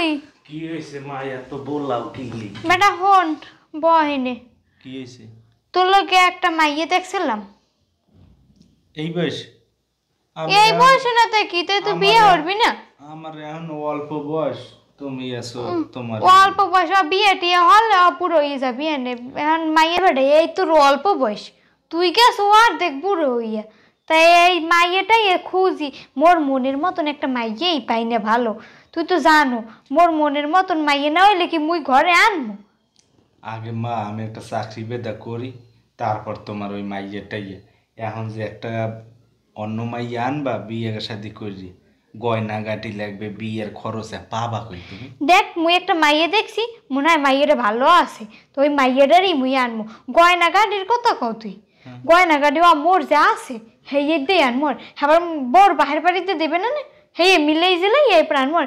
মুই কি হইছে মায়া তো বললাও কি বেটা হন বহিনে কি হইছে তোর লগে একটা মাইয়ে দেখছিলাম এই বয়স এই বয়সে না তাই কি তুই বিয়ে করবি না আমার এখন অল্প বয়স তুমি আছো তোমার অল্প বয়স বিয়ে টিয়ে হলে পুরো হয়ে যাবি এখন মাইয়ে বেটা এই তোর অল্প বয়স তুই গেছো আর দেখ বুড়ো হইয়া তাই এই মাইয়েটাই খুঁজি মোর মনের মতন একটা মাইয়েই পাই না ভালো তুই তো জানো মোর মনের মতন মাইয়ে না হইলে কি মুই ঘরে আনবো আগে মা আমি একটা চাকরি বেদা করি তারপর তোমার ওই মাইয়েটাই এখন যে একটা অন্য মাইয়ে আনবা বিয়ে শাদি করি গয়না গাটি লাগবে বিয়ের খরচে পাবা কই তুমি দেখ মুই একটা মাইয়ে দেখছি মনে হয় মাইয়েটা ভালো আছে তো ওই মাইয়েটারই মুই আনবো গয়না গাটির কথা কও তুই গয়না গাটি মোর যে আছে হেয়ে দিয়ে আনমোর আবার বর বাহির বাড়িতে দেবে না না হেয়ে মিলেই জেলাই এই প্রাণ মোর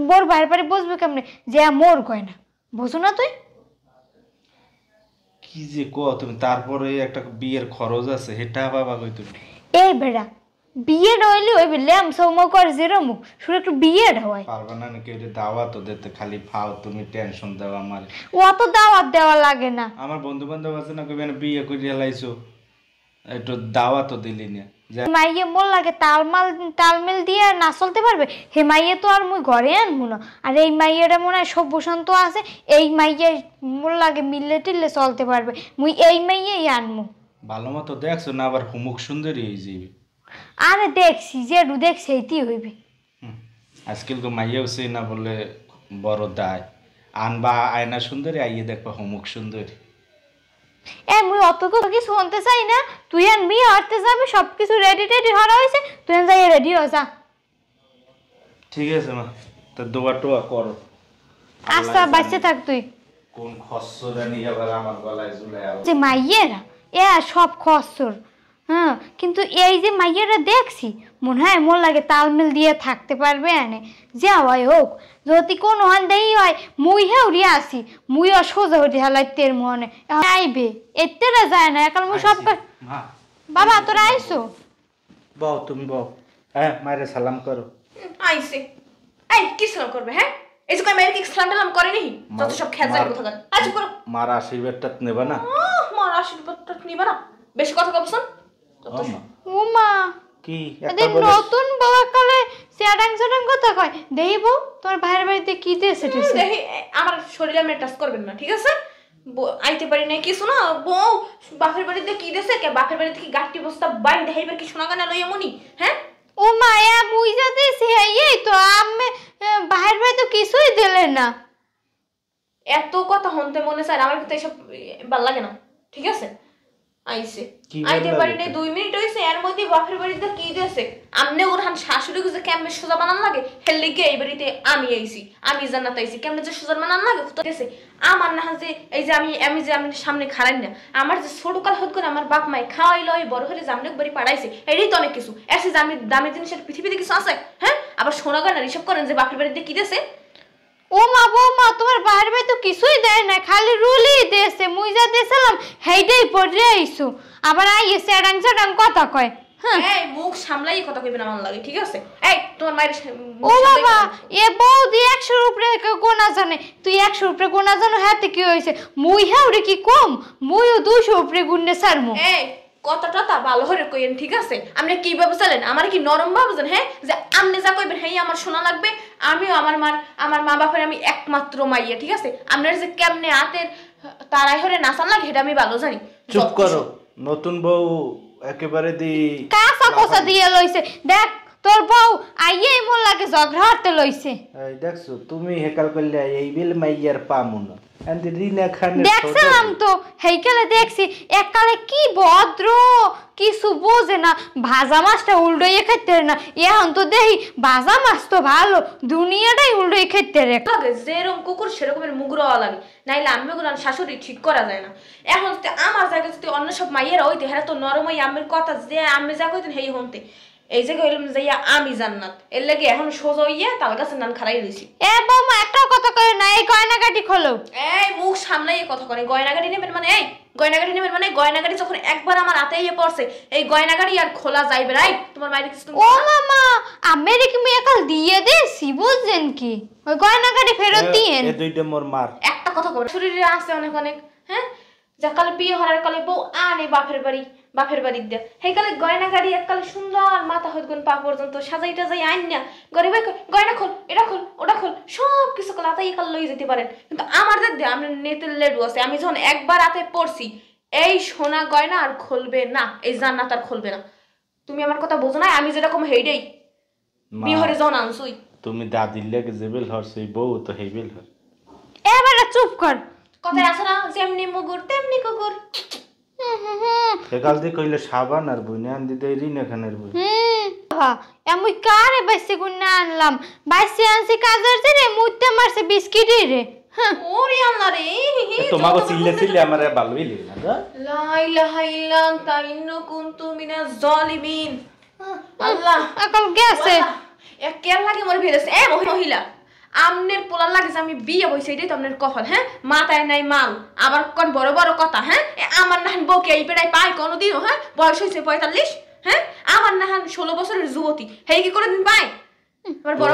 বর বাহির বাড়ি বসবে কেমনে যে মোর গয়না বুঝো না তুই কি যে কো তুমি তারপরে একটা বিয়ের খরচ আছে সেটা পাবা কই তুমি এই বেড়া বিয়ে নইলে ওই ল্যাম সৌমো কর যেরমুক শুধু একটু বিয়ে হয় পারবা না নাকি ওটা দাওয়াত দিতে খালি ফাও তুমি টেনশন দাও আমার অত দাওয়াত দেওয়া লাগে না আমার বন্ধু বান্ধব আছে না কইবে না বিয়ে করে লাইছো একটু দাওয়াতও দিলি না মাইয়ে মোর লাগে তালমেল দিয়ে না চলতে পারবে হে মাইয়ে তো আর মুই ঘরে আনবো না আর এই মাইয়েটা মনে হয় সভ্য শান্ত আছে এই মাইয়ে মোর লাগে মিললে টিললে চলতে পারবে মুই এই মাইয়েই আনবো ভালো মতো দেখছো না আবার হুমুক সুন্দরী হয়ে যাবে আরে দেখছি যেটু দেখছি এইটি হইবে আজকাল তো মাইয়াও সেই না বললে বড় দায় আনবা আয়না সুন্দরী আইয়ে দেখবা হুমুক সুন্দরী মুই অত কিছু শুনতে চাই না তুই আর মেয়ে হাঁটতে যাবে সবকিছু রেডি টেডি হওয়া হয়েছে তুই যাই রেডি হয়ে যা ঠিক আছে মা তো দোয়া টোয়া করো আচ্ছা বাচ্চা থাক তুই কোন খসরা নিয়ে আবার আমার গলায় ঝুলে যে মাইয়েরা সব খসর হ্যাঁ কিন্তু এই যে মাইয়েরা দেখছি মনে হয় মোর লাগে তালমেল দিয়ে থাকতে পারবে এনে যা হয় হোক যদি কোনো হান দেই হয় মুই হেউরি আসি মুইও সোজা হতে হেলাই তের মনে আইবে এতেরা যায় না এখন মুই সব বাবা তোরা আইসো বউ তুমি বউ হ্যাঁ মায়ের সালাম করো আইসে এই কি সালাম করবে হ্যাঁ এই যে কই মায়ের কি সালাম টালাম করে নি যত সব খেজা কথা কর আচ্ছা করো মার আশীর্বাদটা নেবা না মার আশীর্বাদটা নিবা না বেশি কথা কবছন ওমা কি একটা নতুন বাবা কালে সেডাং সেডাং কথা কয় দেইব তোর ভাইয়ের বাড়িতে কি দিয়েছে দেখি আমার শরীরে আমি টাচ করবেন না ঠিক আছে আইতে পারি না কিছু না বউ বাপের বাড়িতে কি দিয়েছে কে বাপের বাড়িতে কি গাঁটি বস্তা বাইন দেখাইবার কি শোনা গানা লইয়া মনি হ্যাঁ ও মায়া মুই যাতে এই তো আমি বাহির ভাই তো কিছুই দিলে না এত কথা হনতে মনে চায় আমার কিন্তু এসব ভাল লাগে না ঠিক আছে আইছে আইতে পারি না 2 মিনিট হইছে এর মধ্যে বাপের বাড়িতে কি দিয়েছে আমনে ওরহান শাশুড়ি যে কেমনে সোজা বানান লাগে হেললে গিয়ে এই বাড়িতে আমি আইছি আমি জান্নাত আইছি কেমনে যে সোজা বানান লাগে তো গেছে আমার না যে এই যে আমি সামনে খাড়াই না আমার যে ছোটকাল হত করে আমার বাপ মাই খাওয়াইলো এই বড় হয়ে জামনে বাড়ি পাড়াইছে এটাই তো অনেক কিছু এসে দামি জিনিসের পৃথিবীতে কিছু আছে হ্যাঁ আবার সোনা গয়না রিসব করেন যে বাপের বাড়িতে কি দিয়েছে ও মা বৌমা তোমার বাহির ভাই তো কিছুই দেয় না খালি রুলি দিয়েছে মুই যা দিয়েছিলাম সেইটাই পড়ে আইসু আবার আইয়ে সেডাং সেডাং কথা কয় এই মুখ সামলাই কথা কইবেন আমার লাগে ঠিক আছে এই তোমার মায়ের ও বাবা এ বৌদি 100 উপরে গোনা জানে তুই 100 উপরে গোনা জানো হাতে কি হইছে মুই হাউরে কি কম মুইও 200 উপরে গুণনে ছাড়মু এই কথাটা তা ভালো করে কইেন ঠিক আছে আপনি কি ভাবছেন আমার কি নরম ভাবছেন হ্যাঁ যে আপনি যা কইবেন হেই আমার শোনা লাগবে আমিও আমার মা বাপের আমি একমাত্র মাইয়া ঠিক আছে আপনার যে কেমনে হাতের তারাই হরে নাচান লাগে এটা আমি ভালো জানি চুপ করো নতুন বউ একেবারে দি কাঁচা কোসা দিয়ে লইছে দেখ তোর বউ আইয়ে মোর লাগে ঝগড়া হতে লইছে এই দেখছো তুমি হেকাল করলে এই বিল মাইয়ার পামুনা এন্ড রিনা খান দেখছিলাম তো হেইকালে দেখছি এককালে কি ভদ্র কিছু বোঝে না ভাজা মাছটা উল্টোইয়ে খাইতে না এখন তো দেখি ভাজা মাছ তো ভালো দুনিয়াটাই উল্টোই খাইতে রে যেরকম কুকুর সেরকমের মুগরাওয়া লাগে নাইলে আমি গুলো শাশুড়ি ঠিক করা যায় না এখন যদি আমার জায়গায় যদি অন্য সব মাইয়েরা হইতে হ্যাঁ তো নরমাই আমের কথা যে আমি যা কইতেন হেই হনতে এই জায়গায় হইলাম যাইয়া আমি জান্নাত এর লাগে এখন সোজা হইয়া তাল গাছের নান খারাই রইছি। এ বৌমা একটা কথা কই না, এই গয়নাগাটি খোলো। এই মুখ সামলাই কথা করে গয়নাগাড়ি নেবেন মানে এই গয়নাগাড়ি নেবেন মানে গয়নাগাড়ি যখন একবার আমার হাতে ইয়ে পড়ছে এই গয়নাগাড়ি আর খোলা যাইবে রাই তোমার মায়ের কিছু। ও মামা আমের কি মুই একাল দিয়ে দেছি বুঝছেন কি, ওই গয়নাগাটি ফেরত দিয়েন। এই দুইটা মোর মার। একটা কথা কই শরীরে আছে অনেক অনেক, হ্যাঁ যা কালে বিয়ে হওয়ার কালে বউ আনে বাপের বাড়ির দিয়ে সেই কালে গয়নাগাড়ি এককালে সুন্দর মাথা হইত গুন পা পর্যন্ত সাজাইটা যাই আইন না গরিব গয়না খোল এটা খোল ওটা খোল সব কিছু কলে আতাই কাল লই যেতে পারেন। কিন্তু আমার দেখে আমি নেতের লেডু আছে, আমি যখন একবার হাতে পড়ছি এই সোনা গয়না আর খুলবে না, এই জান্নাত আর খুলবে না। তুমি আমার কথা বোঝো না, আমি যেরকম হেইডেই বিহরে যখন আনছুই। তুমি দাদির লেগে জেবেল হরছই বউ তো হেবেল হর। এবারে চুপ কর। কথায় আছে না যেমনি মুগুর তেমনি কুকুর। একাল দিয়ে কইলে সাবান আর বইনে আন দিতে রিনা খানের বই। আমি কারে বাইসে গুন্না আনলাম, বাইসে আনছি কাজের রে মুইতে মারছে বিস্কিট রে। ওরে আল্লাহ রে তোমাকে চিল্লে আমারে ভালোই লাগে না। লা ইলাহা ইল্লা আনতা ইন্নী কুনতু মিনাজ জালিমিন। আল্লাহ এখন গেছে এক কেন লাগে মরে ফেলেছে। এ মহিলা আমনের পোলার লাগে যে আমি বিয়ে বইছি এটাই তো আপনার কপাল। হ্যাঁ মাথায় নাই মাল আবার কোন বড় বড় কথা। হ্যাঁ আমার নাহান বউকে এই পেড়াই পায় কোনোদিনও? হ্যাঁ বয়স হয়েছে 45। হ্যাঁ আমার নাহান 16 বছরের যুবতী হেই কি কোনোদিন পায়? আমার বড়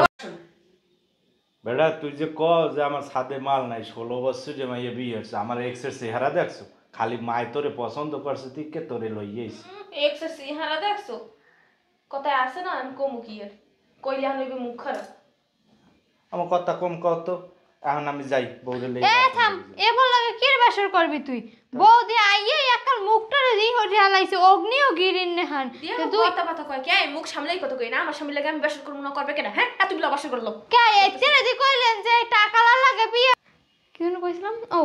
বেটা তুই যে ক যে আমার সাথে মাল নাই 16 বছর যে মাইয়া বিয়ে হচ্ছে, আমার এক্সের চেহারা দেখছো? খালি মায় তোরে পছন্দ করছে তিকে তোরে লইয়েছি। এক্সের চেহারা দেখছো? কথায় আছে না আমি কমু কি আর কইলে হইবে মুখ খারাপ। আমার কথা কম কত, এখন আমি যাই বউরে লই। এ থাম, এ বল লাগে কি বাসর করবি তুই? বউ দি আইয়ে একাল মুখটারে দি হরি হালাইছে অগ্নিও গিরিন নেহান। তুই কথা কয় কে মুখ সামলাই কথা কই না, আমার সামনে লাগে আমি বাসর করব না করবে কেন? হ্যাঁ এত বিলা বাসর করলো কে এতেরে দি কইলেন যে টাকা লাগে বিয়ে কি জন্য কইছিলাম? ও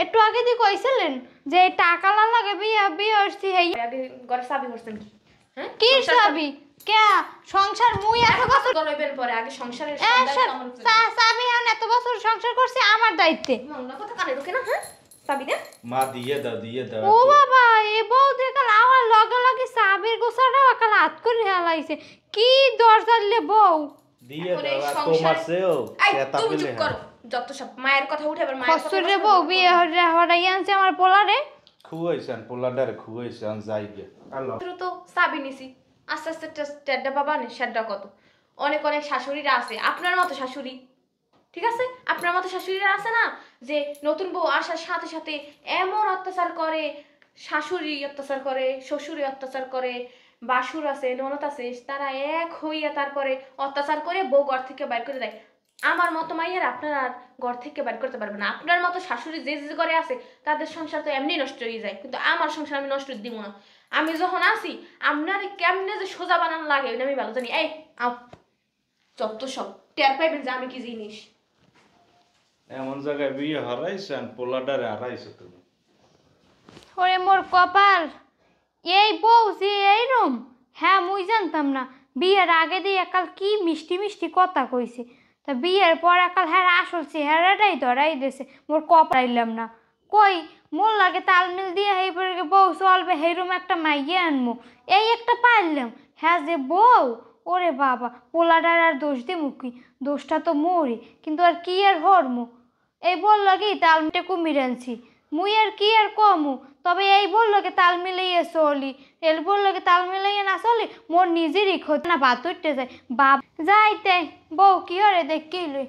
একটু আগে দি কইছিলেন যে টাকা লাগে বিয়ে হইছি। হেই আগে ঘরে চাবি করছেন কি? হ্যাঁ কি চাবি কে সংসার মুই এত বছর গলাইবেন পরে আগে সংসারের চাবি হন এত বছর সংসার করছি আমার দায়িত্বে। মংলা কথা কানে ঢোকে না। হ্যাঁ চাবি দে মা দিয়ে দাও। ও বাবা এ বউ দেখাল আমার লগে লগে চাবির গোছাটা একাল হাত করে হালাইছে। কি দরজালে বউ দিয়ে দাও আর তোমার সেও সেটা তুমি পেলে। চুপ করো যত সব মায়ের কথা উঠে আবার মায়ের কথা হসরে বউ বিয়ে হরাই আনছে আমার পোলারে। খুয়াইছেন পোলাডার খুয়াইছেন যাই গে আল্লাহ তো চাবি নিছি আস্তে আস্তে টেড্ডা বাবা নে সেড্ডা কত অনেক অনেক শাশুড়িরা আছে আপনার মতো শাশুড়ি। ঠিক আছে আপনার মতো শাশুড়িরা আছে না যে নতুন বউ আসার সাথে সাথে এমন অত্যাচার করে, শাশুড়ি অত্যাচার করে, শ্বশুরি অত্যাচার করে, বাসুর আছে ননদ আছে, তারা এক হইয়া তারপরে অত্যাচার করে বউ ঘর থেকে বাইর করে দেয়। আমার মতো মাইয়ার আপনার আর ঘর থেকে বাইর করতে পারবে না। আপনার মতো শাশুড়ি যে যে ঘরে আছে তাদের সংসার তো এমনি নষ্ট হয়ে যায়, কিন্তু আমার সংসার আমি নষ্ট দিব না। আমি যখন আসি আপনার কেমনে যে সোজা বানানো লাগে ওইটা আমি ভালো জানি। এই আও যত সব টের পাইবেন যে আমি কি জিনিস। এমন জায়গায় বিয়ে হারাইছেন পোলাডারে হারাইছো তুমি। ওরে মোর কপাল, এই বউ যে এইরম। হ্যাঁ মুই জানতাম না বিয়ের আগে দিয়ে একাল কি মিষ্টি মিষ্টি কথা কইছে, তা বিয়ের পর একাল হ্যাঁ আসল চেহারাটাই ধরাই দিয়েছে। মোর কপাইলাম না কই মোর লাগে তালমিল দিয়ে হেই পরে বউ চলবে হেরুম একটা মাইয়ে আনমু, এই একটা পাইলাম। হ্যাঁ যে বউ ওরে বাবা পোলাডার আর দোষ দিমু কি, দোষটা তো মোরই, কিন্তু আর কি আর হরমু। এই বললো কি তালমিলটা কুমির আনছি মুই আর কি আর কমু, তবে এই বললো কি তাল মিলাইয়ে চলি, এল বললো কি তাল মিলাইয়ে না চলি মোর নিজেরই ক্ষতি না, বাত উঠতে যায় বাপ যাইতে বউ কি হরে দেখ কি লই।